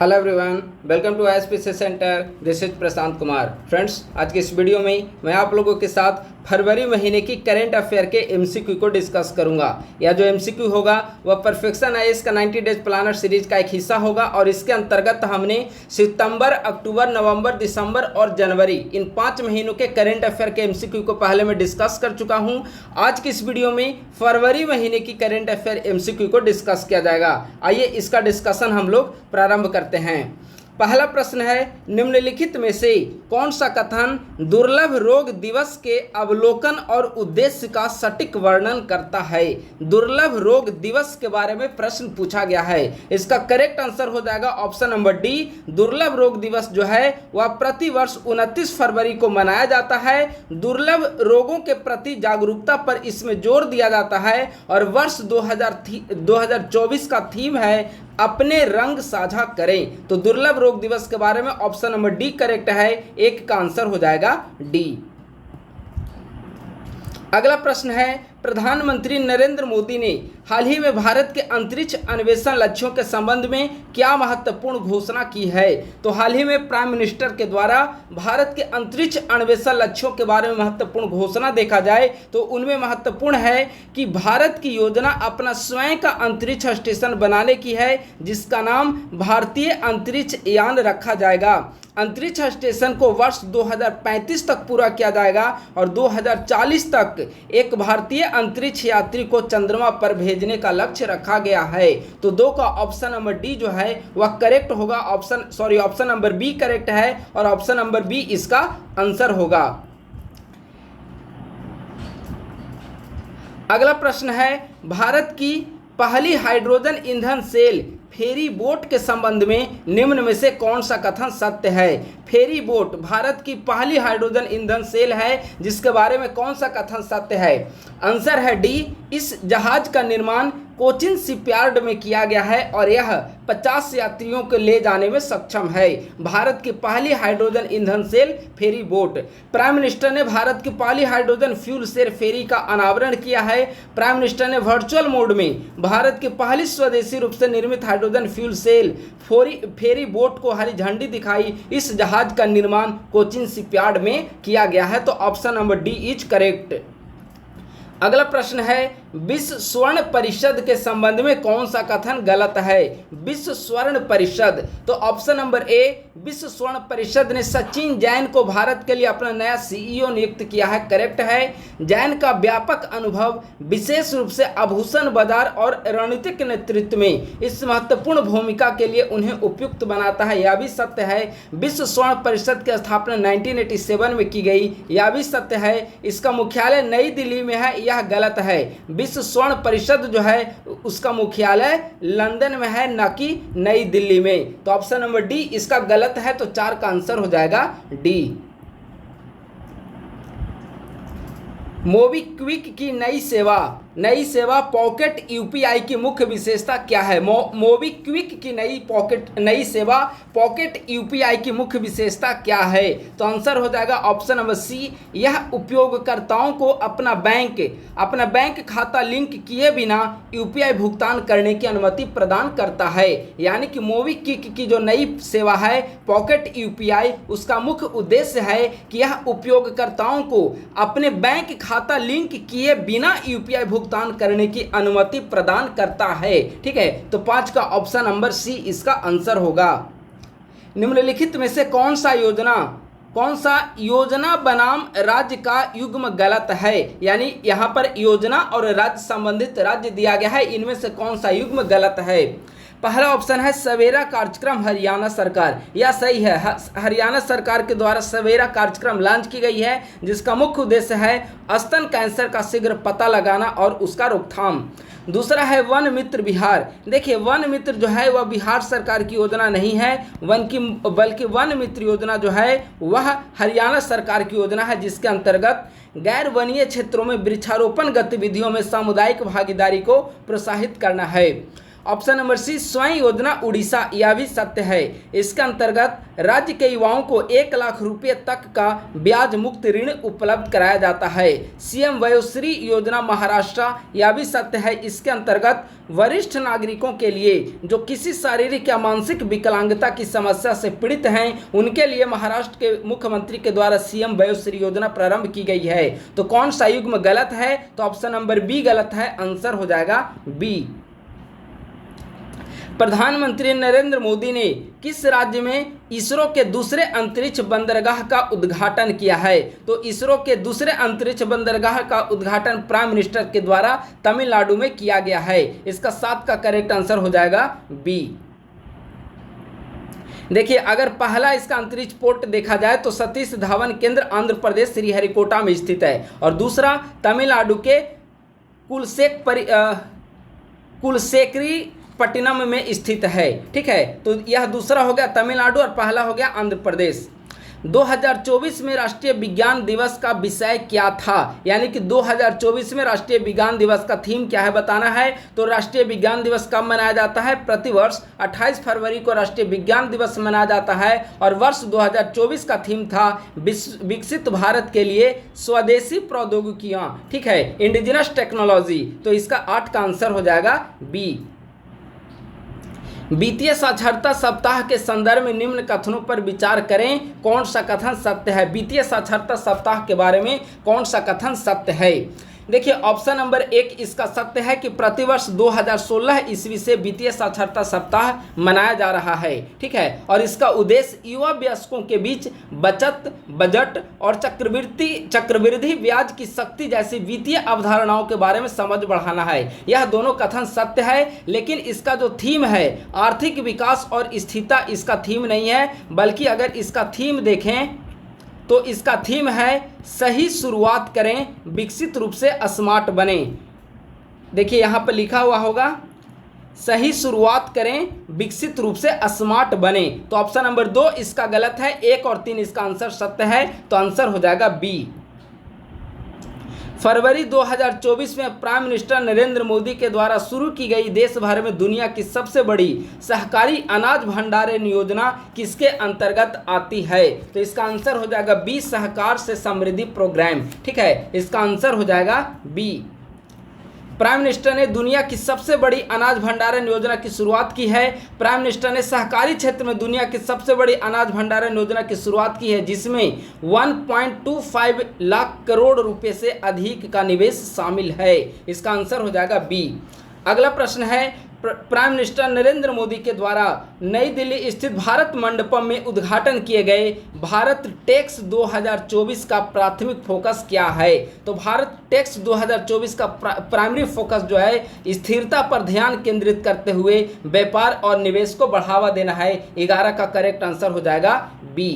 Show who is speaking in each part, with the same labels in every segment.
Speaker 1: Hello everyone, welcome to SPC centre. This is Prashant Kumar. Friends, आज की इस वीडियो में मैं आप लोगों के साथ फरवरी महीने की करंट अफेयर के एमसीक्यू को डिस्कस करूंगा। यह जो एमसीक्यू होगा वह परफेक्शन आईएएस का 90 डेज प्लानर सीरीज का एक हिस्सा होगा और इसके अंतर्गत हमने सितंबर, अक्टूबर, नवंबर, दिसंबर और जनवरी इन 5 महीनों के करंट अफेयर के एमसीक्यू को पहले मैं डिस्कस कर चुका हूं। आज की इस वीडियो में फरवरी महीने की करंट अफेयर एमसीक्यू को डिस्कस किया जाएगा। आइए इसका डिस्कशन हम लोग प्रारंभ करते हैं। पहला प्रश्न है, निम्नलिखित में से कौन सा कथन दुर्लभ रोग दिवस के अवलोकन और उद्देश्य का सटीक वर्णन करता है? दुर्लभ रोग दिवस के बारे में प्रश्न पूछा गया है। इसका करेक्ट आंसर हो जाएगा ऑप्शन नंबर डी। दुर्लभ रोग दिवस जो है वह प्रतिवर्ष 29 फरवरी को मनाया जाता है। दुर्लभ रोगों के प्रति जागरूकता पर इसमें जोर दिया जाता है और वर्ष 2024 का थीम है अपने रंग साझा करें। तो दुर्लभ रोग दिवस के बारे में ऑप्शन नंबर डी करेक्ट है। एक का आंसर हो जाएगा डी। अगला प्रश्न है, प्रधानमंत्री नरेंद्र मोदी ने हाल ही में भारत के अंतरिक्ष अन्वेषण लक्ष्यों के संबंध में क्या महत्वपूर्ण घोषणा की है? तो हाल ही में प्राइम मिनिस्टर के द्वारा भारत के अंतरिक्ष अन्वेषण लक्ष्यों के बारे में महत्वपूर्ण घोषणा देखा जाए तो उनमें महत्वपूर्ण है कि भारत की योजना अपना स्वयं का अंतरिक्ष स्टेशन बनाने की है, जिसका नाम भारतीय अंतरिक्ष यान रखा जाएगा। अंतरिक्ष स्टेशन को वर्ष 2035 तक पूरा किया जाएगा और 2040 तक एक भारतीय अंतरिक्ष यात्री को चंद्रमा पर भेजने का लक्ष्य रखा गया है। तो 2 का ऑप्शन नंबर डी जो है वह करेक्ट होगा। ऑप्शन नंबर बी करेक्ट है और ऑप्शन नंबर बी इसका आंसर होगा। अगला प्रश्न है, भारत की पहली हाइड्रोजन ईंधन सेल फेरी बोट के संबंध में निम्न में से कौन सा कथन सत्य है? फेरी बोट भारत की पहली हाइड्रोजन ईंधन सेल है, जिसके बारे में कौन सा कथन सत्य है? आंसर है डी। इस जहाज का निर्माण कोचिन शिपयार्ड में किया गया है और यह 50 यात्रियों को ले जाने में सक्षम है। भारत की पहली हाइड्रोजन ईंधन cell ferry boat. Prime minister ने भारत की पहली हाइड्रोजन फ्यूल सेल फेरी का अनावरण किया है। प्राइम मिनिस्टर ने वर्चुअल मोड में भारत की पहली स्वदेशी रूप से निर्मित hydrogen fuel cell ferry boat को हरी झंडी दिखाई। इस जहाज का निर्माण कोचिन शिपयार्ड में किया गया है। तो option number D is correct. अगला प्रश्न है, विश्व स्वर्ण परिषद के संबंध में कौन सा कथन गलत है? विश्व स्वर्ण परिषद, तो ऑप्शन नंबर ए, विश्व स्वर्ण परिषद ने सचिन जैन को भारत के लिए अपना नया सीईओ नियुक्त किया है, करेक्ट है। जैन का व्यापक अनुभव विशेष रूप से आभूषण बाजार और रणनीतिक नेतृत्व में इस महत्वपूर्ण भूमिका के लिए उन्हें उपयुक्त बनाता है, यह भी सत्य है। विश्व स्वर्ण परिषद की स्थापना 1987 में की गई, यह भी सत्य है। इसका मुख्यालय नई दिल्ली में है, यह गलत है। विश्व स्वर्ण परिषद जो है उसका मुख्यालय लंदन में है, न कि नई दिल्ली में। तो ऑप्शन नंबर डी इसका गलत है। तो 4 का आंसर हो जाएगा डी। मोबीक्विक की नई सेवा पॉकेट यूपीआई की मुख्य विशेषता क्या है? मोबीक्विक की नई सेवा पॉकेट यूपीआई की मुख्य विशेषता क्या है? तो आंसर हो जाएगा ऑप्शन नंबर सी। यह उपयोगकर्ताओं को अपना बैंक खाता लिंक किए बिना यूपीआई भुगतान करने की अनुमति प्रदान करता है। यानी कि मोबीक्विक की जो नई सेवा है पॉकेट यूपीआई, उसका मुख्य उद्देश्य है कि यह उपयोगकर्ताओं को अपने बैंक खाता लिंक किए बिना यूपीआई भुगतान करने की अनुमति प्रदान करता है। ठीक है, तो 5 का ऑप्शन नंबर सी इसका आंसर होगा। निम्नलिखित में से कौन सा योजना बनाम राज्य का युग्म गलत है? यानी यहाँ पर योजना और राज्य संबंधित राज्य दिया गया है, इनमें से कौन सा युग्म गलत है? पहला ऑप्शन है सवेरा कार्यक्रम हरियाणा सरकार, यह सही है। हरियाणा सरकार के द्वारा सवेरा कार्यक्रम लॉन्च की गई है, जिसका मुख्य उद्देश्य है स्तन कैंसर का शीघ्र पता लगाना और उसका रोकथाम। दूसरा है वन मित्र बिहार। देखिए, वन मित्र जो है वह बिहार सरकार की योजना नहीं है, बल्कि वन मित्र योजना जो है वह हरियाणा सरकार की योजना है, जिसके अंतर्गत गैर वनीय क्षेत्रों में वृक्षारोपण गतिविधियों में सामुदायिक भागीदारी को प्रोत्साहित करना है। ऑप्शन नंबर सी स्वयं योजना उड़ीसा, यह भी सत्य है। इसके अंतर्गत राज्य के युवाओं को 1 लाख रुपए तक का ब्याज मुक्त ऋण उपलब्ध कराया जाता है। सीएम वयोश्री योजना महाराष्ट्र, यह भी सत्य है। इसके अंतर्गत वरिष्ठ नागरिकों के लिए जो किसी शारीरिक या मानसिक विकलांगता की समस्या से पीड़ित हैं उनके लिए महाराष्ट्र के मुख्यमंत्री के द्वारा सीएम वयोश्री योजना प्रारंभ की गई है। तो कौन सा युग्म गलत है? तो ऑप्शन नंबर बी गलत है, आंसर हो जाएगा बी। प्रधानमंत्री नरेंद्र मोदी ने किस राज्य में इसरो के दूसरे अंतरिक्ष बंदरगाह का उद्घाटन किया है? तो इसरो के दूसरे अंतरिक्ष बंदरगाह का उद्घाटन प्राइम मिनिस्टर के द्वारा तमिलनाडु में किया गया है। इसका 7 का करेक्ट आंसर हो जाएगा बी। देखिए, अगर पहला इसका अंतरिक्ष पोर्ट देखा जाए तो सतीश धवन केंद्र आंध्र प्रदेश श्रीहरिकोटा में स्थित है, और दूसरा तमिलनाडु के कुलसेकरी पट्टिनम में स्थित है। ठीक है, तो यह दूसरा हो गया तमिलनाडु और पहला हो गया आंध्र प्रदेश। 2024 में राष्ट्रीय विज्ञान दिवस का विषय क्या था? यानी कि 2024 में राष्ट्रीय विज्ञान दिवस का थीम क्या है बताना है। तो राष्ट्रीय विज्ञान दिवस कब मनाया जाता है? प्रतिवर्ष 28 फरवरी को राष्ट्रीय विज्ञान दिवस मनाया जाता है, और वर्ष 2024 का थीम था विकसित भारत के लिए स्वदेशी प्रौद्योगिकियां। ठीक है, इंडिजिनस टेक्नोलॉजी। तो इसका 8 का आंसर हो जाएगा बी। वित्तीय साक्षरता सप्ताह के संदर्भ में निम्न कथनों पर विचार करें, कौन सा कथन सत्य है? वित्तीय साक्षरता सप्ताह के बारे में कौन सा कथन सत्य है? देखिए, ऑप्शन नंबर 1 इसका सत्य है कि प्रतिवर्ष 2016 ईस्वी से वित्तीय साक्षरता सप्ताह मनाया जा रहा है। ठीक है, और इसका उद्देश्य युवा वयस्कों के बीच बचत, बजट और चक्रवृद्धि ब्याज की शक्ति जैसी वित्तीय अवधारणाओं के बारे में समझ बढ़ाना है। यह दोनों कथन सत्य है, लेकिन इसका जो थीम है आर्थिक विकास और स्थिरता, इसका थीम नहीं है, बल्कि अगर इसका थीम देखें तो इसका थीम है सही शुरुआत करें, विकसित रूप से स्मार्ट बने। देखिए, यहाँ पर लिखा हुआ होगा सही शुरुआत करें, विकसित रूप से स्मार्ट बने। तो ऑप्शन नंबर 2 इसका गलत है, 1 और 3 इसका आंसर सत्य है। तो आंसर हो जाएगा बी। फरवरी 2024 में प्राइम मिनिस्टर नरेंद्र मोदी के द्वारा शुरू की गई देश भर में दुनिया की सबसे बड़ी सहकारी अनाज भंडारण योजना किसके अंतर्गत आती है? तो इसका आंसर हो जाएगा बी, सहकार से समृद्धि प्रोग्राम। ठीक है, इसका आंसर हो जाएगा बी। प्राइम मिनिस्टर ने दुनिया की सबसे बड़ी अनाज भंडारण योजना की शुरुआत की है। प्राइम मिनिस्टर ने सहकारी क्षेत्र में दुनिया की सबसे बड़ी अनाज भंडारण योजना की शुरुआत की है, जिसमें 1.25 लाख करोड़ रुपए से अधिक का निवेश शामिल है। इसका आंसर हो जाएगा बी। अगला प्रश्न है, प्राइम मिनिस्टर नरेंद्र मोदी के द्वारा नई दिल्ली स्थित भारत मंडपम में उद्घाटन किए गए भारत टेक्स 2024 का प्राथमिक फोकस क्या है? तो भारत टेक्स 2024 का प्राइमरी फोकस जो है स्थिरता पर ध्यान केंद्रित करते हुए व्यापार और निवेश को बढ़ावा देना है। 11 का करेक्ट आंसर हो जाएगा बी।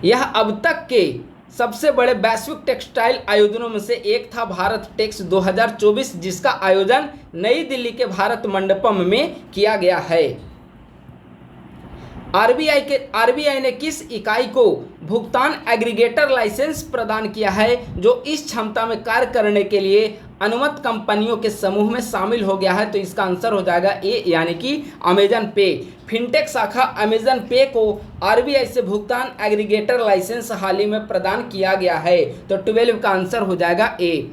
Speaker 1: यह अब तक के सबसे बड़े वैश्विक टेक्सटाइल आयोजनों में से एक था भारत टेक्स 2024, जिसका आयोजन नई दिल्ली के भारत मंडपम में किया गया है। आरबीआई ने किस इकाई को भुगतान एग्रीगेटर लाइसेंस प्रदान किया है, जो इस क्षमता में कार्य करने के लिए अनुमत कंपनियों के समूह में शामिल हो गया है? तो इसका आंसर हो जाएगा ए, यानी कि अमेजन पे। फिनटेक शाखा अमेजन पे को आरबीआई से भुगतान एग्रीगेटर लाइसेंस हाल ही में प्रदान किया गया है। तो 12 का आंसर हो जाएगा ए।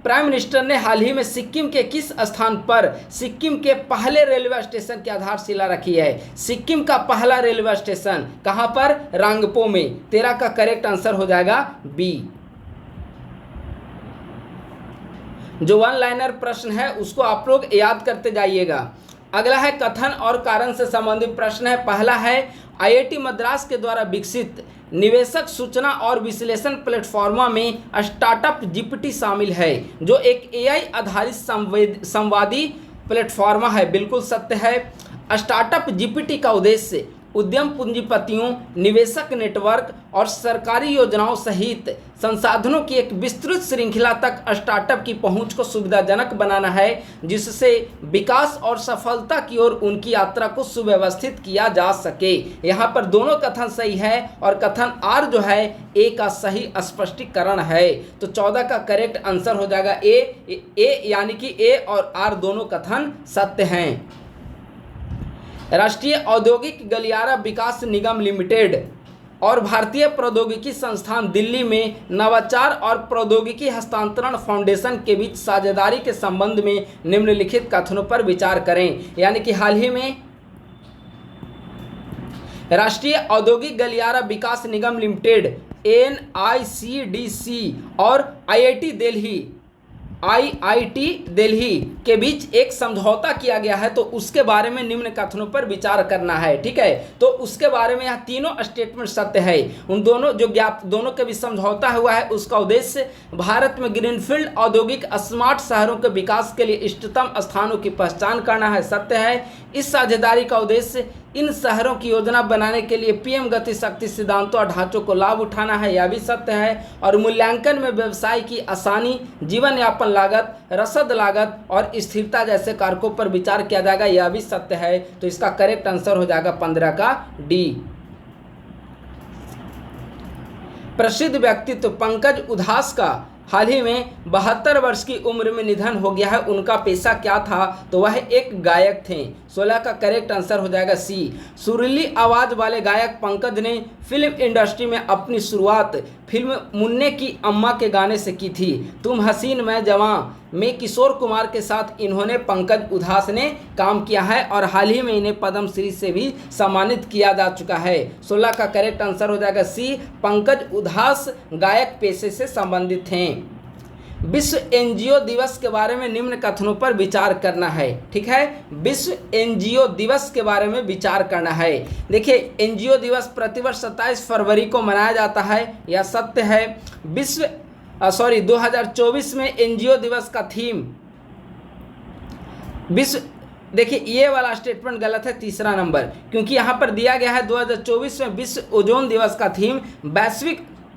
Speaker 1: प्राइम मिनिस्टर ने हाल ही में सिक्किम के किस स्थान पर सिक्किम के पहले रेलवे स्टेशन की आधारशिला रखी है? सिक्किम का पहला रेलवे स्टेशन कहां पर? रांगपो में। 13 का करेक्ट आंसर हो जाएगा बी। जो वन लाइनर प्रश्न है उसको आप लोग याद करते जाइएगा। अगला है कथन और कारण से संबंधित प्रश्न है। पहला है आईआईटी मद्रास के द्वारा विकसित निवेशक सूचना और विश्लेषण प्लेटफॉर्म में स्टार्टअप जीपीटी शामिल है, जो एक एआई आधारित संवादी प्लेटफॉर्म है। बिल्कुल सत्य है। स्टार्टअप जीपीटी का उद्देश्य उद्यम पूंजीपतियों, निवेशक नेटवर्क और सरकारी योजनाओं सहित संसाधनों की एक विस्तृत श्रृंखला तक स्टार्टअप की पहुंच को सुविधाजनक बनाना है, जिससे विकास और सफलता की ओर उनकी यात्रा को सुव्यवस्थित किया जा सके। यहाँ पर दोनों कथन सही है और कथन आर जो है ए का सही स्पष्टीकरण है। तो 14 का करेक्ट आंसर हो जाएगा ए, यानी कि ए और आर दोनों कथन सत्य हैं। राष्ट्रीय औद्योगिक गलियारा विकास निगम लिमिटेड और भारतीय प्रौद्योगिकी संस्थान दिल्ली में नवाचार और प्रौद्योगिकी हस्तांतरण फाउंडेशन के बीच साझेदारी के संबंध में निम्नलिखित कथनों पर विचार करें। यानी कि हाल ही में राष्ट्रीय औद्योगिक गलियारा विकास निगम लिमिटेड NICDC और IIT दिल्ली के बीच एक समझौता किया गया है, तो उसके बारे में निम्न कथनों पर विचार करना है। ठीक है, तो उसके बारे में यहाँ तीनों स्टेटमेंट सत्य है। उन दोनों दोनों के बीच समझौता हुआ है, उसका उद्देश्य भारत में ग्रीनफील्ड औद्योगिक स्मार्ट शहरों के विकास के लिए इष्टतम स्थानों की पहचान करना है, सत्य है। इस साझेदारी का उद्देश्य इन शहरों की योजना बनाने के लिए PM गति शक्ति सिद्धांतों और ढांचों को लाभ उठाना है, यह भी सत्य है। और मूल्यांकन में व्यवसाय की आसानी, जीवन यापन लागत, रसद लागत और स्थिरता जैसे कारकों पर विचार किया जाएगा, यह भी सत्य है। तो इसका करेक्ट आंसर हो जाएगा 15 का डी। प्रसिद्ध व्यक्तित्व पंकज उधास का हाल ही में 72 वर्ष की उम्र में निधन हो गया है। उनका पेशा क्या था? तो वह एक गायक थे। 16 का करेक्ट आंसर हो जाएगा सी। सुरीली आवाज़ वाले गायक पंकज ने फिल्म इंडस्ट्री में अपनी शुरुआत फिल्म मुन्ने की अम्मा के गाने से की थी। तुम हसीन मैं जवां में किशोर कुमार के साथ इन्होंने पंकज उधास ने काम किया है और हाल ही में इन्हें पद्म श्री से भी सम्मानित किया जा चुका है। 16 का करेक्ट आंसर हो जाएगा सी। पंकज उधास गायक पेशे से संबंधित हैं। विश्व एनजीओ दिवस के बारे में निम्न कथनों पर विचार करना है। ठीक है, विश्व एनजीओ दिवस के बारे में विचार करना है। देखिए, एनजीओ दिवस प्रतिवर्ष 27 फरवरी को मनाया जाता है, यह सत्य है। 2024 में एनजीओ दिवस का थीम देखिए ये वाला स्टेटमेंट गलत है, तीसरा नंबर, क्योंकि यहाँ पर दिया गया है 2024 में विश्व ओजोन दिवस का थीम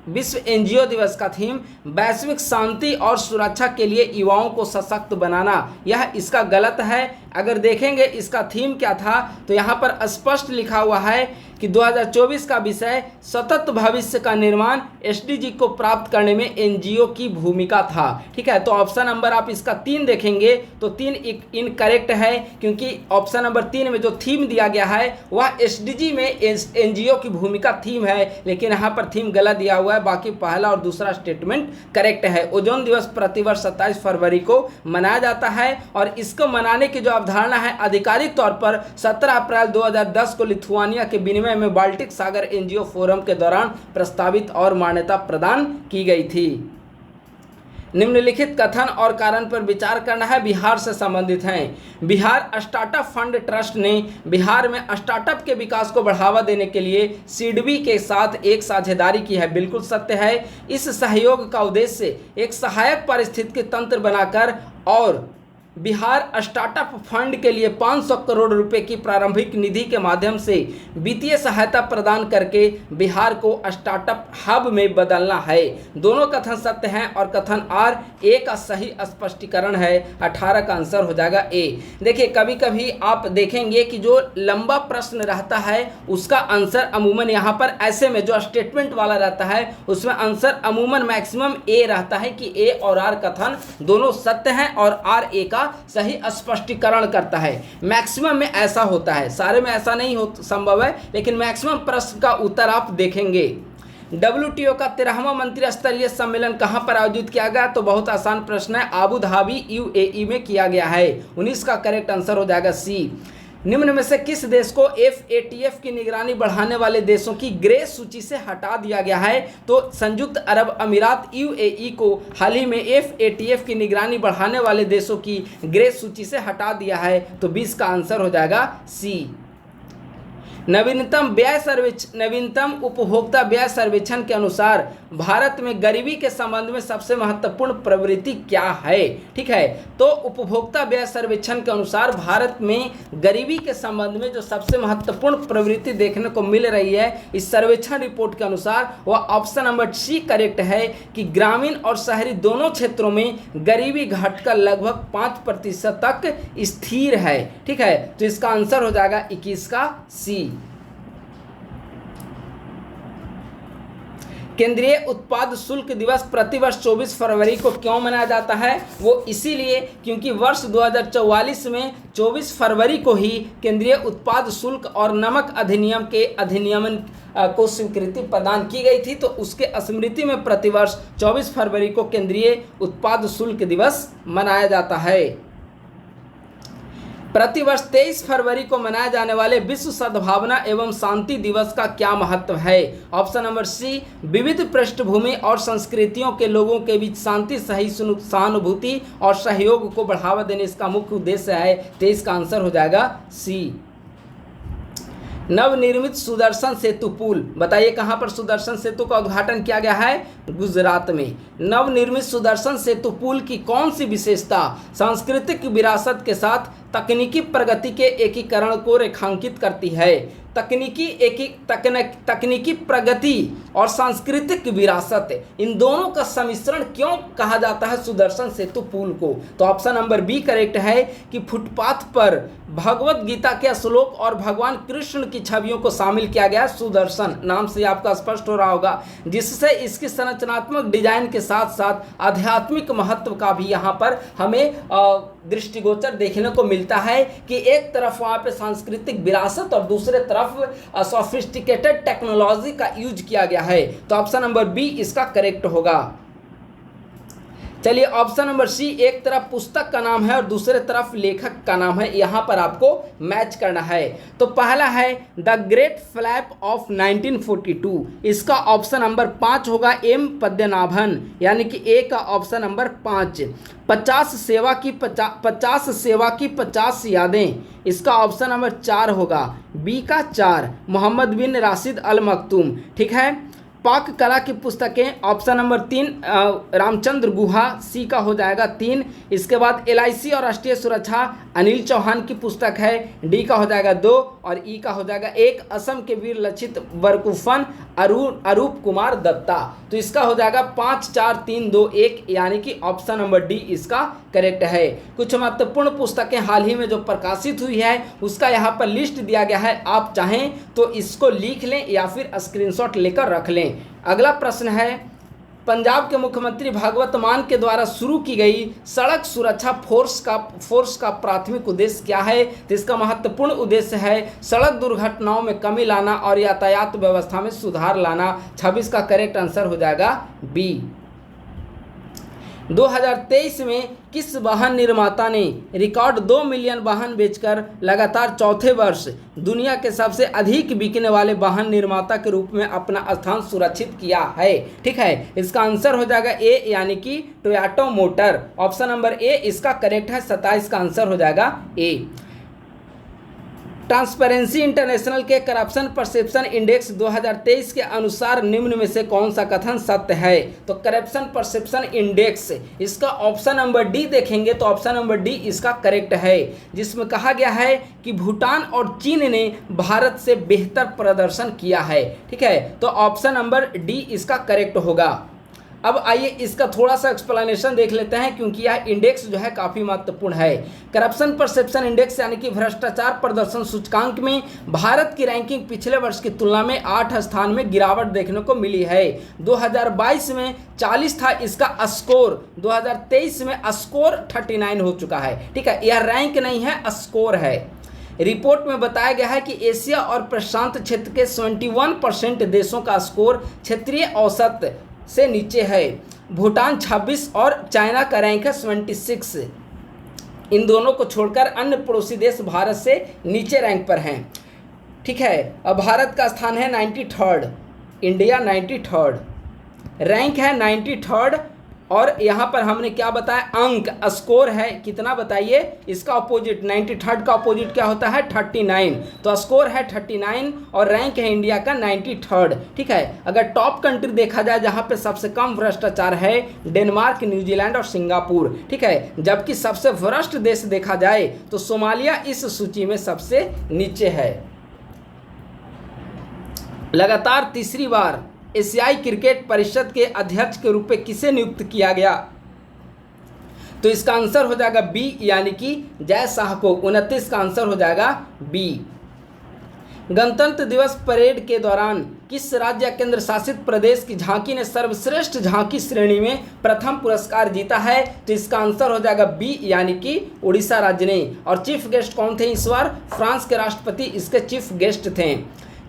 Speaker 1: विश्व एनजीओ दिवस का थीम वैश्विक शांति और सुरक्षा के लिए युवाओं को सशक्त बनाना, यह इसका गलत है। अगर देखेंगे इसका थीम क्या था, तो यहाँ पर स्पष्ट लिखा हुआ है कि 2024 का विषय सतत भविष्य का निर्माण SDG को प्राप्त करने में एनजीओ की भूमिका था। ठीक है, तो ऑप्शन नंबर आप इसका 3 देखेंगे तो 3 इनकरेक्ट है, क्योंकि ऑप्शन नंबर 3 में जो थीम दिया गया है वह SDG में एनजीओ की भूमिका थीम है, लेकिन यहाँ पर थीम गलत दिया हुआ है। बाकी पहला और दूसरा स्टेटमेंट करेक्ट है। ओजोन दिवस प्रतिवर्ष 27 फरवरी को मनाया जाता है और इसको मनाने की जो अवधारणा है आधिकारिक तौर पर 17 अप्रैल 2010 को लिथुआनिया के विनिमय में बाल्टिक सागर एनजीओ फोरम के दौरान प्रस्तावित और मान्यता प्रदान की गई थी। निम्नलिखित कथन और कारण पर विचार करना है, बिहार से संबंधित हैं। बिहार स्टार्टअप फंड ट्रस्ट ने बिहार में स्टार्टअप के विकास को बढ़ावा देने के लिए सिडबी के साथ एक साझेदारी की है, बिल्कुल सत्य है। इस सहयोग का उद्देश्य एक सहायक पारिस्थितिकी तंत्र बनाकर और बिहार स्टार्टअप फंड के लिए 500 करोड़ रुपए की प्रारंभिक निधि के माध्यम से वित्तीय सहायता प्रदान करके बिहार को स्टार्टअप हब में बदलना है। दोनों कथन सत्य हैं और कथन आर ए का सही स्पष्टीकरण है। 18 का आंसर हो जाएगा ए। देखिए, कभी कभी आप देखेंगे कि जो लंबा प्रश्न रहता है उसका आंसर अमूमन यहाँ पर ऐसे में जो स्टेटमेंट वाला रहता है उसमें आंसर अमूमन मैक्सिमम ए रहता है कि ए और आर कथन दोनों सत्य हैं और आर ए का सही स्पष्टीकरण करता है। मैक्सिमम में ऐसा होता है, सारे में ऐसा नहीं हो संभव है, लेकिन मैक्सिमम प्रश्न का उत्तर आप देखेंगे। WTO का 13वां मंत्री स्तरीय सम्मेलन कहां पर आयोजित किया गया? तो बहुत आसान प्रश्न है, आबू धाबी UAE में किया गया है। 19 का करेक्ट आंसर हो जाएगा सी। निम्न में से किस देश को FATF की निगरानी बढ़ाने वाले देशों की ग्रे सूची से हटा दिया गया है? तो संयुक्त अरब अमीरात UAE को हाल ही में FATF की निगरानी बढ़ाने वाले देशों की ग्रे सूची से हटा दिया है। तो 20 का आंसर हो जाएगा सी। नवीनतम उपभोक्ता व्यय सर्वेक्षण के अनुसार भारत में गरीबी के संबंध में सबसे महत्वपूर्ण प्रवृत्ति क्या है? ठीक है, तो उपभोक्ता व्यय सर्वेक्षण के अनुसार भारत में गरीबी के संबंध में जो सबसे महत्वपूर्ण प्रवृत्ति देखने को मिल रही है इस सर्वेक्षण रिपोर्ट के अनुसार, वह ऑप्शन नंबर सी करेक्ट है कि ग्रामीण और शहरी दोनों क्षेत्रों में गरीबी घटकर लगभग 5% तक स्थिर है। ठीक है, तो इसका आंसर हो जाएगा 21 का सी। केंद्रीय उत्पाद शुल्क दिवस प्रतिवर्ष 24 फरवरी को क्यों मनाया जाता है? वो इसीलिए क्योंकि वर्ष 2044 में 24 फरवरी को ही केंद्रीय उत्पाद शुल्क और नमक अधिनियम के अधिनियमन को स्वीकृति प्रदान की गई थी, तो उसके स्मृति में प्रतिवर्ष 24 फरवरी को केंद्रीय उत्पाद शुल्क दिवस मनाया जाता है। प्रतिवर्ष 23 फरवरी को मनाए जाने वाले विश्व सद्भावना एवं शांति दिवस का क्या महत्व है? ऑप्शन नंबर सी, विविध पृष्ठभूमि और संस्कृतियों के लोगों के बीच शांति, सहानुभूति और सहयोग को बढ़ावा देने इसका मुख्य उद्देश्य है। तो इसका आंसर हो जाएगा सी। नवनिर्मित सुदर्शन सेतु पुल, बताइए कहाँ पर सुदर्शन सेतु का उद्घाटन किया गया है? गुजरात में। नवनिर्मित सुदर्शन सेतु पुल की कौन सी विशेषता सांस्कृतिक विरासत के साथ तकनीकी प्रगति के एकीकरण को रेखांकित करती है? तकनीकी प्रगति और सांस्कृतिक विरासत, इन दोनों का सम्मिश्रण क्यों कहा जाता है सुदर्शन सेतु पुल को? तो ऑप्शन नंबर बी करेक्ट है कि फुटपाथ पर भगवत गीता के श्लोक और भगवान कृष्ण की छवियों को शामिल किया गया। सुदर्शन नाम से आपका स्पष्ट हो रहा होगा, जिससे इसकी संरचनात्मक डिजाइन के साथ साथ आध्यात्मिक महत्व का भी यहाँ पर हमें दृष्टिगोचर देखने को मिलता है कि एक तरफ वहाँ पे सांस्कृतिक विरासत और दूसरे तरफ सोफिस्टिकेटेड टेक्नोलॉजी का यूज किया गया है। तो ऑप्शन नंबर बी इसका करेक्ट होगा। चलिए, ऑप्शन नंबर सी, एक तरफ पुस्तक का नाम है और दूसरे तरफ लेखक का नाम है, यहाँ पर आपको मैच करना है। तो पहला है द ग्रेट फ्लैप ऑफ 1942, इसका ऑप्शन नंबर 5 होगा एम पद्मनाभन, यानी कि ए का ऑप्शन नंबर 5। 50 सेवा की 50 यादें, इसका ऑप्शन नंबर 4 होगा, बी का 4 मोहम्मद बिन राशिद अल मखदूम। ठीक है, पाक कला की पुस्तकें, ऑप्शन नंबर 3 रामचंद्र गुहा, सी का हो जाएगा 3। इसके बाद LIC और राष्ट्रीय सुरक्षा अनिल चौहान की पुस्तक है, डी का हो जाएगा 2 और ई का हो जाएगा 1 असम के वीर लचित बरकुफन अरूप कुमार दत्ता। तो इसका हो जाएगा 5 4 3 2 1, यानी कि ऑप्शन नंबर डी इसका करेक्ट है। कुछ महत्वपूर्ण पुस्तकें हाल ही में जो प्रकाशित हुई है उसका यहाँ पर लिस्ट दिया गया है, आप चाहें तो इसको लिख लें या फिर स्क्रीनशॉट लेकर रख लें। अगला प्रश्न है, पंजाब के मुख्यमंत्री भगवत मान के द्वारा शुरू की गई सड़क सुरक्षा फोर्स का प्राथमिक उद्देश्य क्या है? तो इसका महत्वपूर्ण उद्देश्य है सड़क दुर्घटनाओं में कमी लाना और यातायात व्यवस्था में सुधार लाना। 26 का करेक्ट आंसर हो जाएगा बी। 2023 में किस वाहन निर्माता ने रिकॉर्ड 2 मिलियन वाहन बेचकर लगातार चौथे वर्ष दुनिया के सबसे अधिक बिकने वाले वाहन निर्माता के रूप में अपना स्थान सुरक्षित किया है? ठीक है, इसका आंसर हो जाएगा ए, यानी कि Toyota motor. Option number A इसका करेक्ट है। 27 का आंसर हो जाएगा ए। ट्रांसपेरेंसी इंटरनेशनल के करप्शन परसेप्शन इंडेक्स 2023 के अनुसार निम्न में से कौन सा कथन सत्य है? तो करप्शन परसेप्शन इंडेक्स, इसका ऑप्शन नंबर डी देखेंगे तो ऑप्शन नंबर डी इसका करेक्ट है, जिसमें कहा गया है कि भूटान और चीन ने भारत से बेहतर प्रदर्शन किया है। ठीक है, तो ऑप्शन नंबर डी इसका करेक्ट होगा। अब आइए इसका थोड़ा सा एक्सप्लेनेशन देख लेते हैं, क्योंकि यह इंडेक्स जो है काफ़ी महत्वपूर्ण है। करप्शन परसेप्शन इंडेक्स यानी कि भ्रष्टाचार प्रदर्शन सूचकांक में भारत की रैंकिंग पिछले वर्ष की तुलना में 8 स्थान में गिरावट देखने को मिली है। 2022 में 40 था इसका स्कोर, 2023 में स्कोर 39 हो चुका है। ठीक है, यह रैंक नहीं है, स्कोर है। रिपोर्ट में बताया गया है कि एशिया और प्रशांत क्षेत्र के 71% देशों का स्कोर क्षेत्रीय औसत से नीचे है। भूटान 26 और चाइना का रैंक है 76। इन दोनों को छोड़कर अन्य पड़ोसी देश भारत से नीचे रैंक पर हैं। ठीक है, अब भारत का स्थान है 93rd, इंडिया 93rd, रैंक है 93rd और यहाँ पर हमने क्या बताया, अंक स्कोर है कितना बताइए, इसका अपोजिट 93rd का अपोजिट क्या होता है 39, तो स्कोर है 39 और रैंक है इंडिया का 93rd। ठीक है, अगर टॉप कंट्री देखा जाए जहाँ पे सबसे कम भ्रष्टाचार है, डेनमार्क, न्यूजीलैंड और सिंगापुर। ठीक है, जबकि सबसे भ्रष्ट देश देखा जाए तो सोमालिया इस सूची में सबसे नीचे है। लगातार तीसरी बार एशियाई क्रिकेट परिषद के अध्यक्ष के रूप में किसे नियुक्त किया गया, तो इसका आंसर हो जाएगा बी, यानी कि जय शाह को। 29 का आंसर हो जाएगा बी। गणतंत्र दिवस परेड के दौरान किस राज्य केंद्र शासित प्रदेश की झांकी ने सर्वश्रेष्ठ झांकी श्रेणी में प्रथम पुरस्कार जीता है, तो इसका आंसर हो जाएगा बी, यानी कि उड़ीसा राज्य ने। और चीफ गेस्ट कौन थे इस बार, फ्रांस के राष्ट्रपति इसके चीफ गेस्ट थे।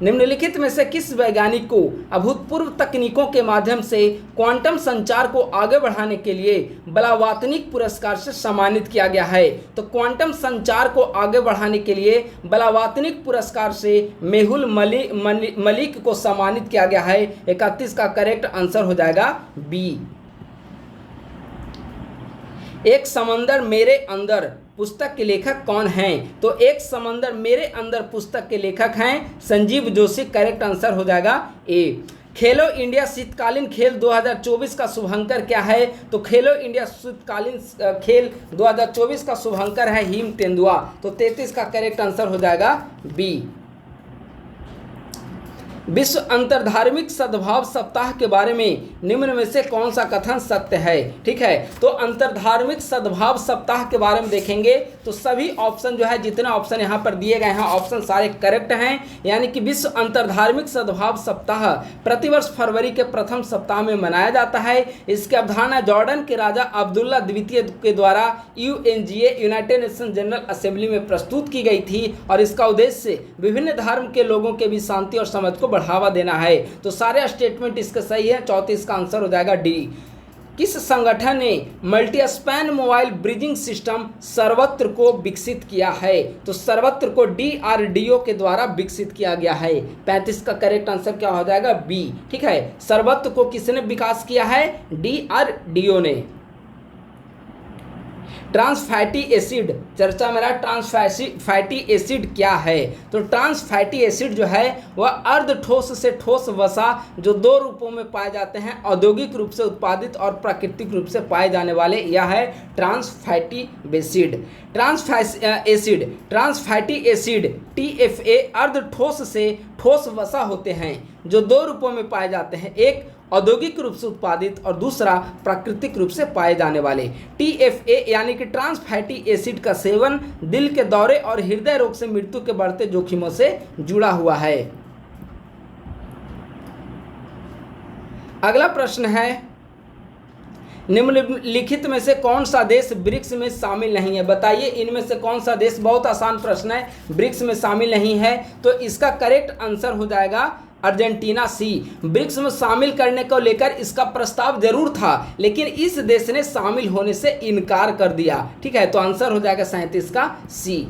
Speaker 1: निम्नलिखित में से किस वैज्ञानिक को अभूतपूर्व तकनीकों के माध्यम से क्वांटम संचार को आगे बढ़ाने के लिए ब्लावात्निक पुरस्कार से सम्मानित किया गया है, तो क्वांटम संचार को आगे बढ़ाने के लिए ब्लावात्निक पुरस्कार से मेहुल मलिक को सम्मानित किया गया है। 31 का करेक्ट आंसर हो जाएगा बी। एक समंदर मेरे अंदर पुस्तक के लेखक कौन हैं, तो एक समंदर मेरे अंदर पुस्तक के लेखक हैं संजीव जोशी। करेक्ट आंसर हो जाएगा ए। खेलो इंडिया शीतकालीन खेल 2024 का शुभंकर क्या है, तो खेलो इंडिया शीतकालीन खेल 2024 का शुभंकर है हिम तेंदुआ, तो 33 का करेक्ट आंसर हो जाएगा बी। विश्व अंतर्धार्मिक सद्भाव सप्ताह के बारे में निम्न में से कौन सा कथन सत्य है। ठीक है, तो अंतर्धार्मिक सद्भाव सप्ताह के बारे में देखेंगे तो सभी ऑप्शन जो है, जितने ऑप्शन यहाँ पर दिए गए हैं ऑप्शन सारे करेक्ट हैं, यानी कि विश्व अंतर्धार्मिक सद्भाव सप्ताह प्रतिवर्ष फरवरी के प्रथम सप्ताह में मनाया जाता है। इसकी अवधारणा जॉर्डन के राजा अब्दुल्ला द्वितीय के द्वारा UNGA United nation general assembly में प्रस्तुत की गई थी और इसका उद्देश्य विभिन्न धर्म के लोगों के बीच शांति और समझ को बढ़ावा देना है। तो सारे स्टेटमेंट इसके सही है। 34 का आंसर हो जाएगा डी। किस संगठन ने multi span mobile bridging system सर्वत्र को विकसित किया है, तो सर्वत्र को DRDO के द्वारा विकसित किया गया है। 35 का करेक्ट आंसर क्या हो जाएगा बी। ठीक है, सर्वत्र को किसने विकास किया है, DRDO ने। ट्रांस फैटी एसिड चर्चा में रहा, ट्रांस फैटी एसिड क्या है, तो ट्रांस फैटी एसिड जो है वह अर्ध ठोस से ठोस वसा जो दो रूपों में पाए जाते हैं, औद्योगिक रूप से उत्पादित और प्राकृतिक रूप से पाए जाने वाले, यह है trans fatty acid. Trans fatty acid TFA अर्ध ठोस से ठोस वसा होते हैं जो दो रूपों में पाए जाते हैं, एक औद्योगिक रूप से उत्पादित और दूसरा प्राकृतिक रूप से पाए जाने वाले। TFA यानी कि ट्रांस फैटी एसिड का सेवन दिल के दौरे और हृदय रोग से मृत्यु के बढ़ते जोखिमों से जुड़ा हुआ है। अगला प्रश्न है, निम्नलिखित में से कौन सा देश ब्रिक्स में शामिल नहीं है, बताइए इनमें से कौन सा देश, बहुत आसान प्रश्न है, ब्रिक्स में शामिल नहीं है, तो इसका करेक्ट आंसर हो जाएगा अर्जेंटीना सी। ब्रिक्स में शामिल करने को लेकर इसका प्रस्ताव जरूर था लेकिन इस देश ने शामिल होने से इनकार कर दिया। ठीक है, तो आंसर हो जाएगा 37 का सी।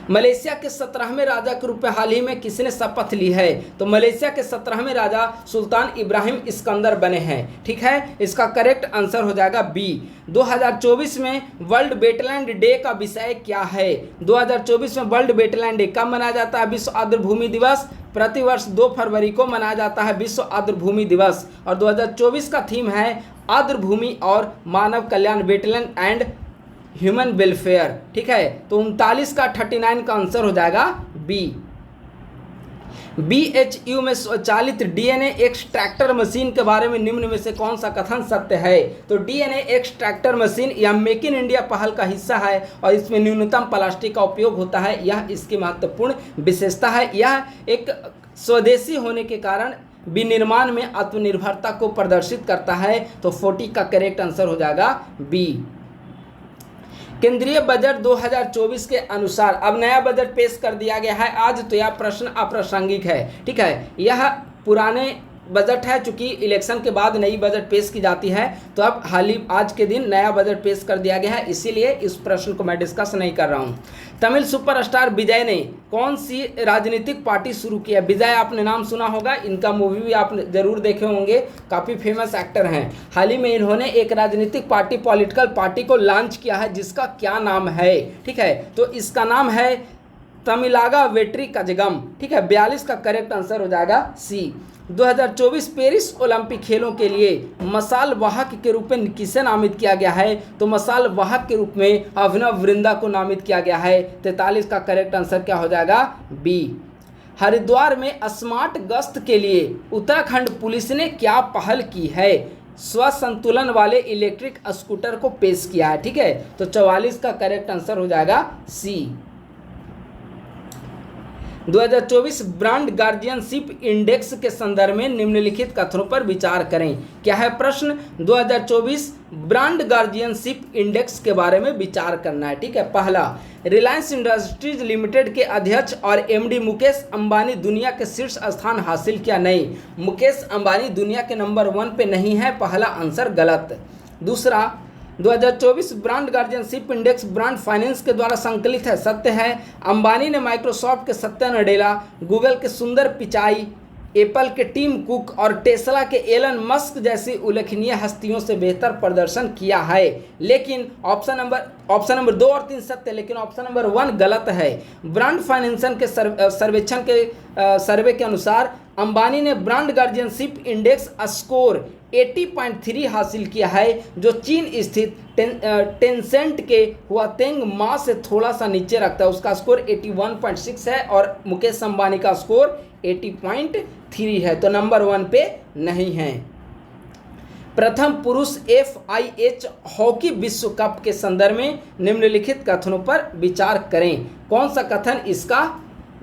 Speaker 1: मलेशिया के 17वें राजा के रूप में हाल ही में किसने शपथ ली है, तो मलेशिया के 17वें राजा सुल्तान इब्राहिम इस्कंदर बने हैं। ठीक है, इसका करेक्ट आंसर हो जाएगा बी। 2024 में वर्ल्ड वेटलैंड डे का विषय क्या है, 2024 में वर्ल्ड वेटलैंड डे कब मनाया जाता है, विश्व आर्द्र भूमि दिवस, प्रतिवर्ष 2 फरवरी को मनाया जाता है विश्व आर्द्र भूमि दिवस, और 2024 का थीम है आर्द्र भूमि और मानव कल्याण, वेटलैंड एंड ह्यूमन वेलफेयर। ठीक है, तो 39 का 39 का आंसर हो जाएगा बी। BHU में स्वचालित DNA एक्सट्रैक्टर मशीन के बारे में निम्न में से कौन सा कथन सत्य है, तो DNA एक्सट्रैक्टर मशीन यह मेक इन इंडिया पहल का हिस्सा है और इसमें न्यूनतम प्लास्टिक का उपयोग होता है, यह इसकी महत्वपूर्ण विशेषता है। यह एक स्वदेशी होने के कारण विनिर्माण में आत्मनिर्भरता को प्रदर्शित करता है, तो 40 का करेक्ट आंसर हो जाएगा बी। केंद्रीय बजट 2024 के अनुसार अब नया बजट पेश कर दिया गया है आज, तो यह प्रश्न अप्रासंगिक है। ठीक है, यह पुराने बजट है, चूंकि इलेक्शन के बाद नई बजट पेश की जाती है, तो अब आज के दिन नया बजट पेश कर दिया गया है, इसीलिए इस प्रश्न को मैं डिस्कस नहीं कर रहा हूं। तमिल सुपरस्टार विजय ने कौन सी राजनीतिक पार्टी शुरू की है? विजय आपने नाम सुना होगा, इनका मूवी भी आप जरूर देखे होंगे, काफ़ी फेमस एक्टर हैं। हाल ही में इन्होंने एक राजनीतिक पार्टी, पॉलिटिकल पार्टी को लॉन्च किया है, जिसका क्या नाम है? ठीक है, तो इसका नाम है तमिलागा वेट्री कजगम। ठीक है, 42 का करेक्ट आंसर हो जाएगा सी। 2024 पेरिस ओलंपिक खेलों के लिए मसाल वाहक के रूप में किसे नामित किया गया है? तो मसाल वाहक के रूप में अभिनव वृंदा को नामित किया गया है। 43 का करेक्ट आंसर क्या हो जाएगा? बी। हरिद्वार में स्मार्ट गश्त के लिए उत्तराखंड पुलिस ने क्या पहल की है? स्वसंतुलन वाले इलेक्ट्रिक स्कूटर को पेश किया है। ठीक है, तो 44 का करेक्ट आंसर हो जाएगा सी। 2024 ब्रांड गार्जियनशिप इंडेक्स के संदर्भ में निम्नलिखित कथनों पर विचार करें। क्या है प्रश्न? 2024 ब्रांड गार्जियनशिप इंडेक्स के बारे में विचार करना है। ठीक है, पहला, रिलायंस इंडस्ट्रीज लिमिटेड के अध्यक्ष और एमडी मुकेश अंबानी दुनिया के शीर्ष स्थान हासिल किया? नहीं, मुकेश अंबानी दुनिया के नंबर 1 पे नहीं है, पहला आंसर गलत। दूसरा, 2024 brand guardianship index brand finance के द्वारा संकलित है, सत्य है। अंबानी ने माइक्रोसॉफ्ट के सत्या नडेला, गूगल के सुंदर पिचाई, एप्पल के टिम कुक और टेस्ला के एलन मस्क जैसी उल्लेखनीय हस्तियों से बेहतर प्रदर्शन किया है। लेकिन ऑप्शन नंबर 2 और 3 सत्य, लेकिन ऑप्शन नंबर 1 गलत है। ब्रांड फाइनेंसन के सर्वेक्षण के सर्वे के अनुसार अंबानी ने ब्रांड गार्जियनशिप इंडेक्स स्कोर 80.3 हासिल किया है, जो चीन स्थित टेंसेंट के हुआतेंग मा से थोड़ा सा नीचे रखता है। उसका स्कोर 81.6 है और मुकेश अंबानी का स्कोर 80.3 है, तो नंबर 1 पे नहीं है। प्रथम पुरुष FIH हॉकी विश्व कप के संदर्भ में निम्नलिखित कथनों पर विचार करें। कौन सा कथन इसका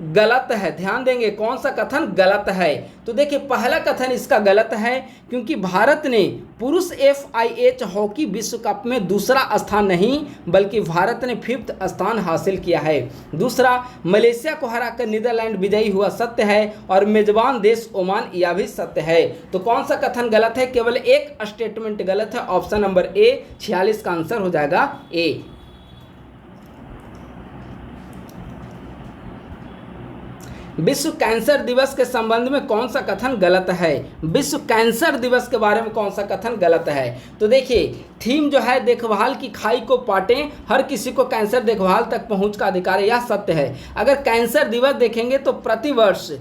Speaker 1: गलत है? ध्यान देंगे, कौन सा कथन गलत है? तो देखिए, पहला कथन इसका गलत है, क्योंकि भारत ने पुरुष FIH हॉकी विश्व कप में दूसरा स्थान नहीं, बल्कि भारत ने 5th स्थान हासिल किया है। दूसरा, मलेशिया को हराकर नीदरलैंड विजयी हुआ, सत्य है। और मेजबान देश ओमान, यह भी सत्य है। तो कौन सा कथन गलत है? केवल एक स्टेटमेंट गलत है, ऑप्शन नंबर ए। 46 का आंसर हो जाएगा ए। विश्व कैंसर दिवस के संबंध में कौन सा कथन गलत है? विश्व कैंसर दिवस के बारे में कौन सा कथन गलत है? तो देखिए, थीम जो है देखभाल की खाई को पाटें, हर किसी को कैंसर देखभाल तक पहुंच का अधिकार है, यह सत्य है। अगर कैंसर दिवस देखेंगे तो प्रतिवर्ष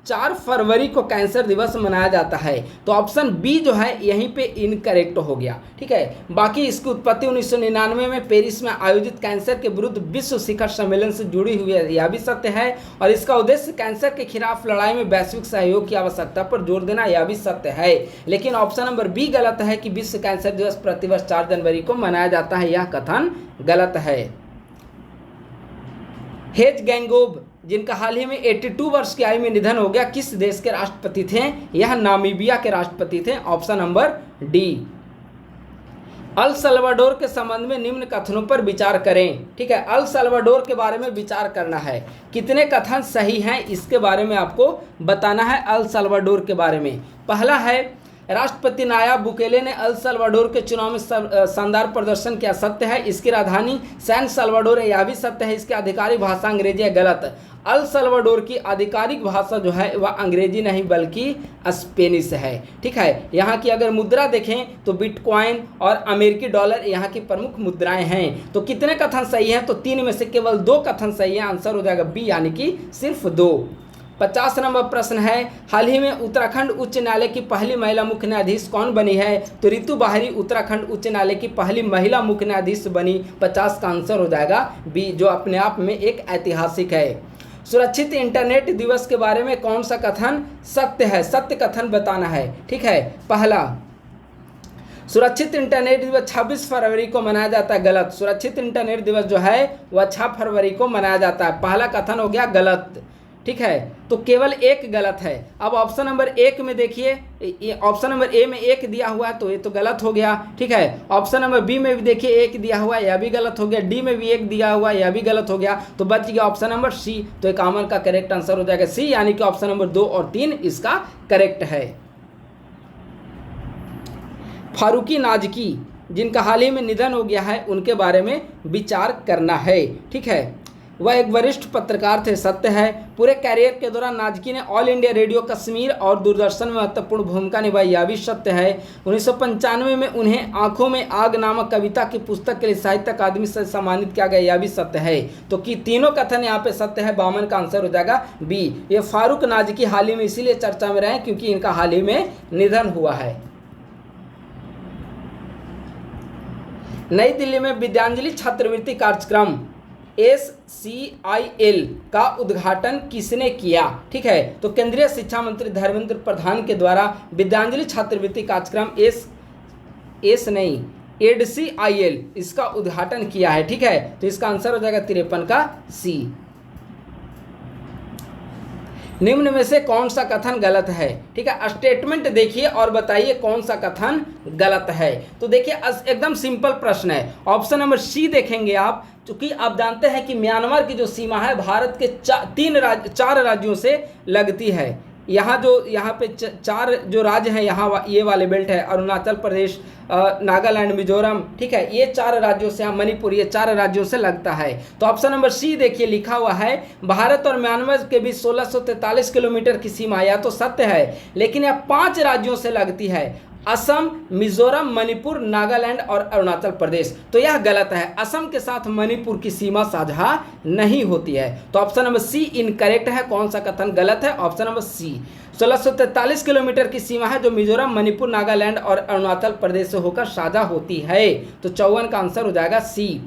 Speaker 1: 4 फरवरी को कैंसर दिवस मनाया जाता है, तो ऑप्शन बी जो है यहीं पे इनकरेक्ट हो गया। ठीक है, बाकी इसकी उत्पत्ति 1999 में पेरिस में आयोजित कैंसर के विरुद्ध विश्व शिखर सम्मेलन से जुड़ी हुई है, यह भी सत्य है। और इसका उद्देश्य कैंसर के खिलाफ लड़ाई में वैश्विक सहयोग की आवश्यकता पर जोर देना, यह भी सत्य है। लेकिन ऑप्शन नंबर बी गलत है कि विश्व कैंसर दिवस प्रतिवर्ष 4 जनवरी को मनाया जाता है, यह कथन गलत है। हेज गैंगोब, जिनका हाल ही में 82 वर्ष की आयु में निधन हो गया, किस देश के राष्ट्रपति थे? यह नामीबिया के राष्ट्रपति थे, option number D. El Salvador के संबंध में निम्न कथनों पर विचार करें। ठीक है, अल सल्वाडोर के बारे में विचार करना है, कितने कथन सही हैं इसके बारे में आपको बताना है। अल सल्वाडोर के बारे में पहला है, राष्ट्रपति नायाब बुकेले ने अल सल्वाडोर के चुनाव में शानदार प्रदर्शन किया, सत्य है। इसकी राजधानी सैन सल्वाडोर है, यह भी सत्य है। इसकी आधिकारिक भाषा अंग्रेजी है, गलत। अल सल्वाडोर की आधिकारिक भाषा जो है वह अंग्रेजी नहीं बल्कि स्पेनिश है। ठीक है, यहाँ की अगर मुद्रा देखें तो बिटकॉइन और अमेरिकी डॉलर यहाँ की प्रमुख मुद्राएं हैं। तो कितने कथन सही हैं? तो 3 में से केवल 2 कथन सही हैं, आंसर हो जाएगा बी, यानी कि सिर्फ 2। 50 नंबर प्रश्न है, हाल ही में उत्तराखंड उच्च न्यायालय की पहली महिला मुख्य न्यायाधीश कौन बनी है? तो रितु बाहरी उत्तराखंड उच्च न्यायालय की पहली महिला मुख्य न्यायाधीश बनी, 50 का आंसर हो जाएगा बी, जो अपने आप में एक ऐतिहासिक है। सुरक्षित इंटरनेट दिवस के बारे में कौन सा कथन सत्य है? सत्य कथन बताना है। ठीक है, पहला, सुरक्षित इंटरनेट दिवस 26 फरवरी को मनाया जाता है, गलत। सुरक्षित इंटरनेट दिवस जो है वह 6 फरवरी को मनाया जाता है, पहला कथन हो गया गलत। ठीक है, तो केवल एक गलत है। अब ऑप्शन नंबर 1 में देखिए, ऑप्शन नंबर ए में 1 दिया हुआ है, तो ये तो गलत हो गया। ठीक है, ऑप्शन नंबर बी में भी देखिए 1 दिया हुआ है, यह भी गलत हो गया। डी में भी 1 दिया हुआ है, यह भी गलत हो गया। तो बच गया ऑप्शन नंबर सी, तो 51 का करेक्ट आंसर हो जाएगा सी, यानी कि ऑप्शन नंबर 2 और 3 इसका करेक्ट है। फारूकी नाजकी जिनका हाल ही में निधन हो गया है उनके बारे में विचार करना है। ठीक है, वह एक वरिष्ठ पत्रकार थे, सत्य है। पूरे कैरियर के दौरान नाजकी ने ऑल इंडिया रेडियो कश्मीर और दूरदर्शन में महत्वपूर्ण भूमिका निभाई, यह भी सत्य है। 1995 में उन्हें आंखों में आग नामक कविता की पुस्तक के लिए साहित्य अकादमी से सम्मानित किया गया, यह भी सत्य है। तो कि तीनों कथन यहाँ पे सत्य है, 52 का आंसर हो जाएगा बी। ये फारूक नाजकी हाल ही में इसीलिए चर्चा में रहे क्योंकि इनका हाल ही में निधन हुआ है। नई दिल्ली में विद्यांजलि छात्रवृत्ति कार्यक्रम SCIL का उद्घाटन किसने किया? ठीक है, तो केंद्रीय शिक्षा मंत्री धर्मेंद्र प्रधान के द्वारा विद्यांजलि छात्रवृत्ति कार्यक्रम ADCIL इसका उद्घाटन किया है। ठीक है, तो इसका आंसर हो जाएगा 53 का सी। निम्न में से कौन सा कथन गलत है? ठीक है, स्टेटमेंट देखिए और बताइए कौन सा कथन गलत है। तो देखिए एकदम सिंपल प्रश्न है, ऑप्शन नंबर सी देखेंगे आप, क्योंकि आप जानते हैं कि म्यांमार की जो सीमा है भारत के 4 राज्यों से लगती है। यहाँ पे 4 जो राज्य हैं, यहाँ ये वाले बेल्ट है, अरुणाचल प्रदेश, नागालैंड, मिजोरम, ठीक है, ये 4 राज्यों से, मणिपुर, ये 4 राज्यों से लगता है। तो ऑप्शन नंबर सी देखिए लिखा हुआ है भारत और म्यांमार के बीच 1643 किलोमीटर की सीमा, या तो सत्य है, लेकिन यह 5 राज्यों से लगती है, असम, मिजोरम, मणिपुर, नागालैंड और अरुणाचल प्रदेश। तो यह गलत है, असम के साथ मणिपुर की सीमा साझा नहीं होती है। तो ऑप्शन नंबर सी इनकरेक्ट है। कौन सा कथन गलत है? Option number C. 1643 किलोमीटर की सीमा है जो मिजोरम, मणिपुर, नागालैंड और अरुणाचल प्रदेश से होकर साझा होती है। तो 54 का आंसर हो जाएगा सी।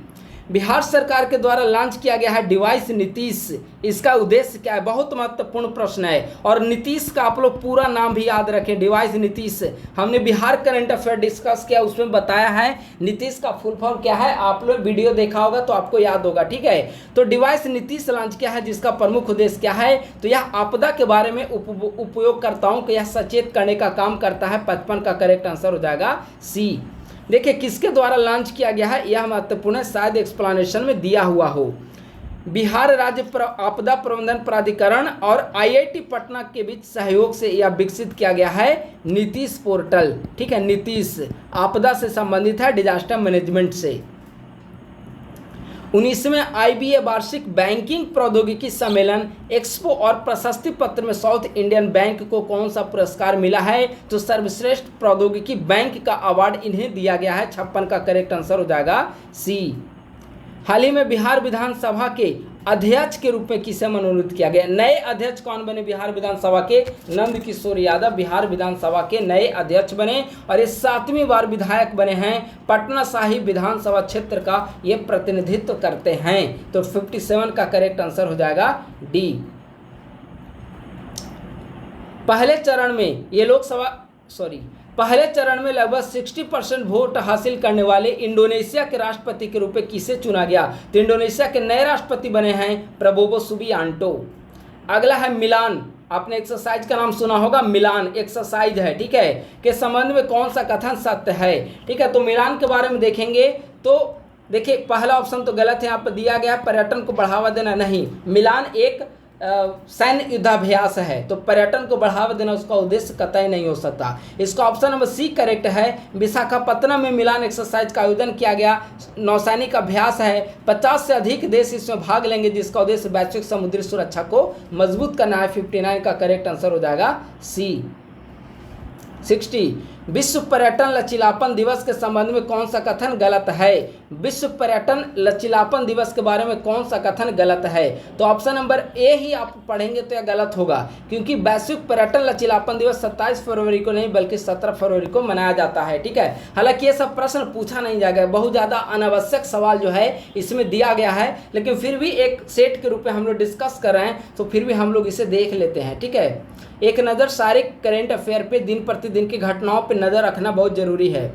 Speaker 1: बिहार सरकार के द्वारा लॉन्च किया गया है डिवाइस नीतीश, इसका उद्देश्य क्या है? बहुत महत्वपूर्ण प्रश्न है, और नीतीश का आप लोग पूरा नाम भी याद रखें, डिवाइस नीतीश। हमने बिहार करंट अफेयर डिस्कस किया, उसमें बताया है नीतीश का फुल फॉर्म क्या है, आप लोग वीडियो देखा होगा तो आपको याद होगा। ठीक है, तो डिवाइस नीतीश लॉन्च किया है जिसका प्रमुख उद्देश्य क्या है? तो यह आपदा के बारे में उपयोगकर्ताओं को यह सचेत करने का काम करता है। 55 का करेक्ट आंसर हो जाएगा सी। देखिए किसके द्वारा लॉन्च किया गया है, यह महत्वपूर्ण है, शायद एक्सप्लेनेशन में दिया हुआ हो। बिहार राज्य आपदा प्रबंधन प्राधिकरण और IIT पटना के बीच सहयोग से यह विकसित किया गया है नीतीश पोर्टल। ठीक है, नीतीश आपदा से संबंधित है, डिजास्टर मैनेजमेंट से। 19वें IBA वार्षिक बैंकिंग प्रौद्योगिकी सम्मेलन एक्सपो और प्रशस्ति पत्र में साउथ इंडियन बैंक को कौन सा पुरस्कार मिला है? तो सर्वश्रेष्ठ प्रौद्योगिकी बैंक का अवार्ड इन्हें दिया गया है। 56 का करेक्ट आंसर हो जाएगा सी। हाल ही में बिहार विधानसभा के अध्यक्ष के रूप में किसे मनोनीत किया गया? नए अध्यक्ष कौन बने बिहार विधानसभा के? नंद किशोर यादव बिहार विधानसभा के नए अध्यक्ष बने, और ये 7वीं बार विधायक बने हैं। पटना साहिब विधानसभा क्षेत्र का ये प्रतिनिधित्व करते हैं। तो 57 का करेक्ट आंसर हो जाएगा डी। पहले चरण में लगभग 60% वोट हासिल करने वाले इंडोनेशिया के राष्ट्रपति के रूप में किसे चुना गया? तो इंडोनेशिया के नए राष्ट्रपति बने हैं प्रबोवो सुबियांटो। अगला है मिलान, आपने एक्सरसाइज का नाम सुना होगा, मिलान एक्सरसाइज है, ठीक है, के संबंध में कौन सा कथन सत्य है? ठीक है, तो मिलान के बारे में देखेंगे तो देखिए पहला ऑप्शन तो गलत है, यहाँ पर दिया गया है पर्यटन को बढ़ावा देना, नहीं, मिलान एक सैन्य युद्धाभ्यास है, तो पर्यटन को बढ़ावा देना उसका उद्देश्य कतई नहीं हो सकता। इसका ऑप्शन नंबर सी करेक्ट है। विशाखापत्तनम में मिलान एक्सरसाइज का आयोजन किया गया, नौसैनिक अभ्यास है, 50 से अधिक देश इसमें भाग लेंगे जिसका उद्देश्य वैश्विक समुद्री सुरक्षा को मजबूत करना है। 59 का करेक्ट आंसर हो जाएगा सी। 60 विश्व पर्यटन लचीलापन दिवस के संबंध में कौन सा कथन गलत है? विश्व पर्यटन लचीलापन दिवस के बारे में कौन सा कथन गलत है? तो ऑप्शन नंबर ए ही आप पढ़ेंगे तो यह गलत होगा, क्योंकि वैश्विक पर्यटन लचीलापन दिवस 27 फरवरी को नहीं बल्कि 17 फरवरी को मनाया जाता है। ठीक है, हालांकि ये सब प्रश्न पूछा नहीं जाएगा, बहुत ज़्यादा अनावश्यक सवाल जो है इसमें दिया गया है, लेकिन फिर भी एक सेट के रूप में हम लोग डिस्कस कर रहे हैं तो फिर भी हम लोग इसे देख लेते हैं। ठीक है, एक नज़र सारे करेंट अफेयर पे, दिन प्रतिदिन की घटनाओं पे नज़र रखना बहुत ज़रूरी है।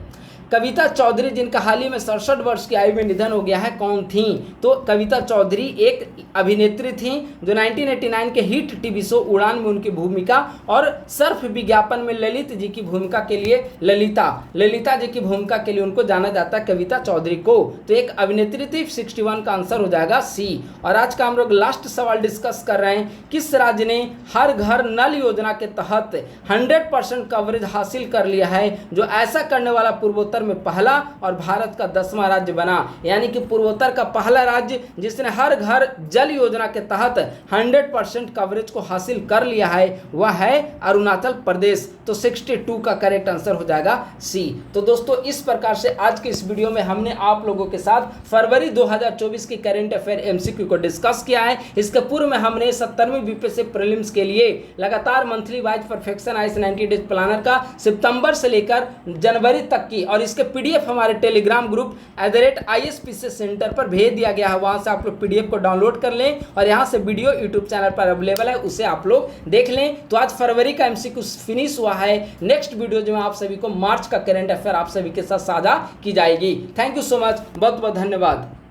Speaker 1: कविता चौधरी जिनका हाल ही में 67 वर्ष की आयु में निधन हो गया है, कौन थी? तो कविता चौधरी एक अभिनेत्री थी जो 1989 के हिट टीवी शो उड़ान में उनकी भूमिका और सर्फ विज्ञापन में ललित जी की भूमिका के लिए ललिता जी की भूमिका के लिए उनको जाना जाता है, कविता चौधरी को। तो एक अभिनेत्री थी, 61 का आंसर हो जाएगा सी। और आज का हम लोग लास्ट सवाल डिस्कस कर रहे हैं, किस राज्य ने हर घर नल योजना के तहत 100% कवरेज हासिल कर लिया है? जो ऐसा करने वाला पूर्वोत्तर में पहला और भारत का 10वां राज्य बना, यानी कि पूर्वोत्तर का पहला राज्य जिसने हर घर जल योजना के तहत 100% कवरेज को हासिल कर लिया है वह है अरुणाचल प्रदेश। तो 62 का करेक्ट आंसर हो जाएगा सी। तो दोस्तों इस प्रकार से आज के इस वीडियो में हमने आप लोगों के साथ फरवरी 2024 की करंट अफेयर एमसीक्यू को डिस्कस किया है। इसके पूर्व में हमने 70वीं बीपीएससी प्रीलिम्स के लिए लगातार monthly wise perfection IAS 90 days planner का सितंबर से लेकर जनवरी तक की, और इसके पीडीएफ हमारे टेलीग्राम ग्रुप @ISPC सेंटर पर भेज दिया गया है। वहां से आप लोग पीडीएफ को डाउनलोड कर लें और यहां से वीडियो यूट्यूब चैनल पर अवेलेबल है, उसे आप लोग देख लें। तो आज फरवरी का एमसीक्यू फिनिश हुआ है। नेक्स्ट वीडियो जो आप सभी को मार्च का करंट अफेयर आप सभी के साथ साझा की जाएगी। थैंक यू सो मच, बहुत बहुत धन्यवाद।